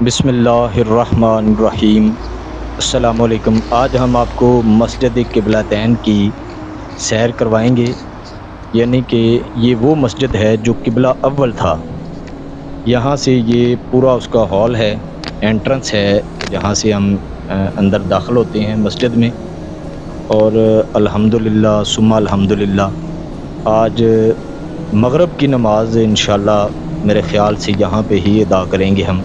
بسم اللہ الرحمن الرحیم۔ السلام علیکم۔ آج ہم آپ کو مسجد قبلتین کی سیر کروائیں گے، یعنی کہ یہ وہ مسجد ہے جو قبلہ اول تھا۔ یہاں سے یہ پورا اس کا ہال ہے، انٹرنس ہے جہاں سے ہم اندر داخل ہوتے ہیں مسجد میں۔ اور الحمدللہ ثم الحمدللہ آج مغرب کی نماز انشاءاللہ میرے خیال سے یہاں پہ ہی ادا کریں گے۔ ہم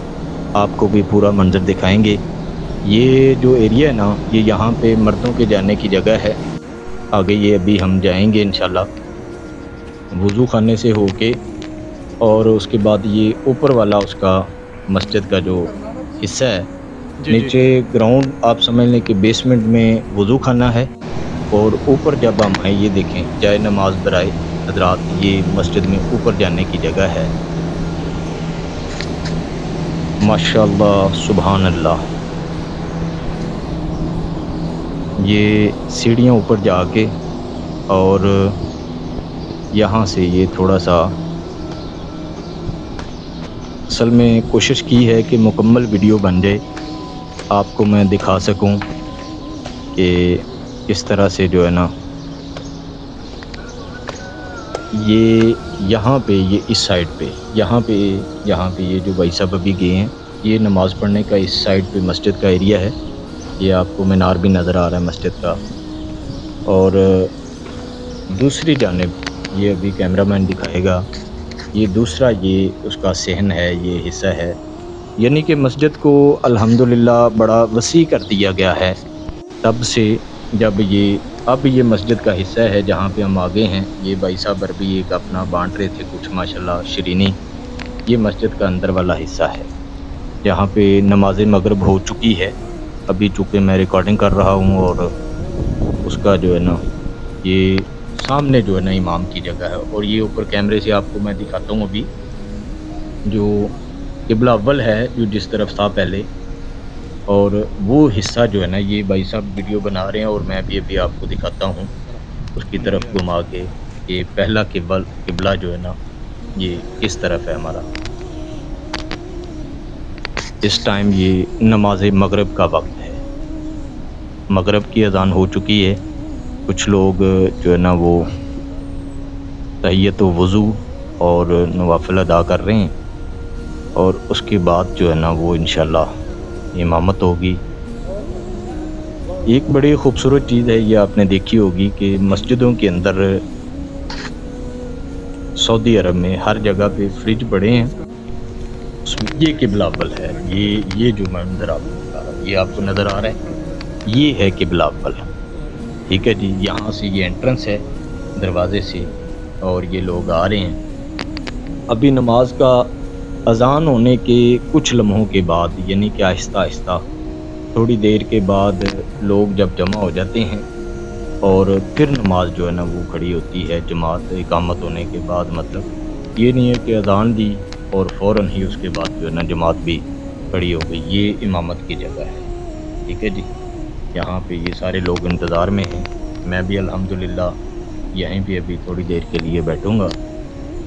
آپ کو بھی پورا منظر دکھائیں گے۔ یہ جو ایریا ہے نا، یہ یہاں پہ مردوں کے جانے کی جگہ ہے۔ آگے یہ ابھی ہم جائیں گے انشاءاللہ وضو خانے سے ہو کے، اور اس کے بعد یہ اوپر والا اس کا مسجد کا جو حصہ ہے، نیچے گراؤنڈ آپ سمجھ لیں کہ بیسمنٹ میں وضو خانہ ہے، اور اوپر جب ہم آئیں یہ دیکھیں جائے نماز برائے حضرات، یہ مسجد میں اوپر جانے کی جگہ ہے۔ ماشاءاللہ سبحان اللہ۔ یہ سیڑھیاں اوپر جا کے، اور یہاں سے یہ تھوڑا سا اصل میں کوشش کی ہے کہ مکمل ویڈیو بن جائے، آپ کو میں دکھا سکوں کہ کس طرح سے جو ہے نا یہ یہاں پہ یہ اس سائڈ پہ یہاں پہ یہ جو بھائی صاحب ابھی گئے ہیں، یہ نماز پڑھنے کا اس سائڈ پہ مسجد کا ایریا ہے۔ یہ آپ کو مینار بھی نظر آ رہا ہے مسجد کا، اور دوسری جانب یہ ابھی کیمرہ مین دکھائے گا، یہ دوسرا یہ اس کا صحن ہے، یہ حصہ ہے، یعنی کہ مسجد کو الحمدللہ بڑا وسیع کر دیا گیا ہے تب سے، جب اب یہ مسجد کا حصہ ہے جہاں پہ ہم آگے ہیں۔ یہ بھائی صاحب عربی ایک اپنا بانٹ رہے تھے کچھ ماشاءاللہ شرینی۔ یہ مسجد کا اندر والا حصہ ہے جہاں پہ نماز مغرب ہو چکی ہے۔ ابھی چونکہ میں ریکارڈنگ کر رہا ہوں، اور اس کا جو ہے نا یہ سامنے جو ہے نا امام کی جگہ ہے، اور یہ اوپر کیمرے سے آپ کو میں دکھاتا ہوں ابھی جو قبلہ اول ہے جو جس طرف تھا پہلے، اور وہ حصہ جو ہے نا یہ بھائی صاحب ویڈیو بنا رہے ہیں، اور میں بھی ابھی آپ کو دکھاتا ہوں اس کی طرف گھما کے کہ پہلا قبلہ جو ہے نا یہ کس طرف ہے ہمارا۔ اس ٹائم یہ نماز مغرب کا وقت ہے، مغرب کی اذان ہو چکی ہے۔ کچھ لوگ جو ہے نا وہ تحیت و وضو اور نوافل ادا کر رہے ہیں، اور اس کے بعد جو ہے نا وہ انشاءاللہ امامت ہوگی۔ ایک بڑی خوبصورت چیز ہے، یہ آپ نے دیکھی ہوگی کہ مسجدوں کے اندر سعودی عرب میں ہر جگہ پہ فریج پڑے ہیں، اس میں یہ قبلہ اول ہے۔ یہ جو منظر آپ کو دکھا رہا ہوں، یہ آپ کو نظر آ رہا ہے، یہ ہے قبلہ اول، ٹھیک ہے جی۔ یہاں سے یہ انٹرنس ہے دروازے سے، اور یہ لوگ آ رہے ہیں ابھی نماز کا اذان ہونے کے کچھ لمحوں کے بعد، یعنی کہ آہستہ آہستہ تھوڑی دیر کے بعد لوگ جب جمع ہو جاتے ہیں، اور پھر نماز جو ہے نا وہ کھڑی ہوتی ہے جماعت اقامت ہونے کے بعد۔ مطلب یہ نہیں ہے کہ اذان دی اور فوراً ہی اس کے بعد جو ہے نا جماعت بھی کھڑی ہو گئی۔ یہ امامت کی جگہ ہے، ٹھیک ہے جی۔ یہاں پہ یہ سارے لوگ انتظار میں ہیں، میں بھی الحمدللہ یہیں پہ ابھی تھوڑی دیر کے لیے بیٹھوں گا،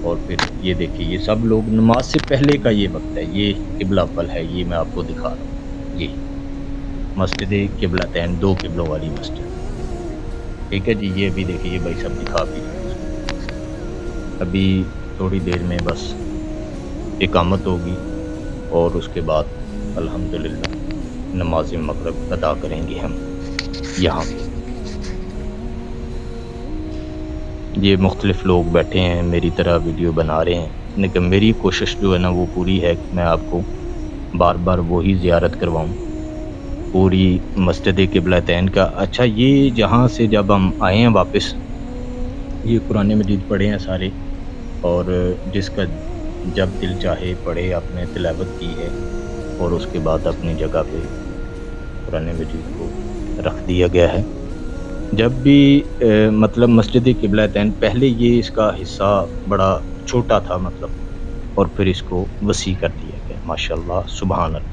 اور پھر یہ دیکھیے یہ سب لوگ نماز سے پہلے کا یہ وقت ہے، یہ قبلہ اول ہے، یہ میں آپ کو دکھا رہا ہوں۔ یہ مسجد قبلتین، دو قبلوں والی مسجد، ٹھیک ہے جی۔ یہ بھی دیکھیے یہ بھائی سب دکھا بھی رہے ہیں، ابھی تھوڑی دیر میں بس اقامت ہوگی، اور اس کے بعد الحمدللہ نماز مغرب ادا کریں گے ہم یہاں پہ۔ یہ مختلف لوگ بیٹھے ہیں میری طرح ویڈیو بنا رہے ہیں، لیکن میری کوشش جو ہے نا وہ پوری ہے کہ میں آپ کو بار بار وہی زیارت کرواؤں پوری مسجد قبلتین کا۔ اچھا، یہ جہاں سے جب ہم آئے ہیں واپس، یہ قرآن مجید پڑھے ہیں سارے، اور جس کا جب دل چاہے پڑھے، اپنے تلاوت کی ہے، اور اس کے بعد اپنی جگہ پہ قرآن مجید کو رکھ دیا گیا ہے۔ جب بھی مطلب مسجد قبلتین پہلے یہ اس کا حصہ بڑا چھوٹا تھا، مطلب، اور پھر اس کو وسیع کر دیا گیا، ماشاءاللہ سبحان اللہ۔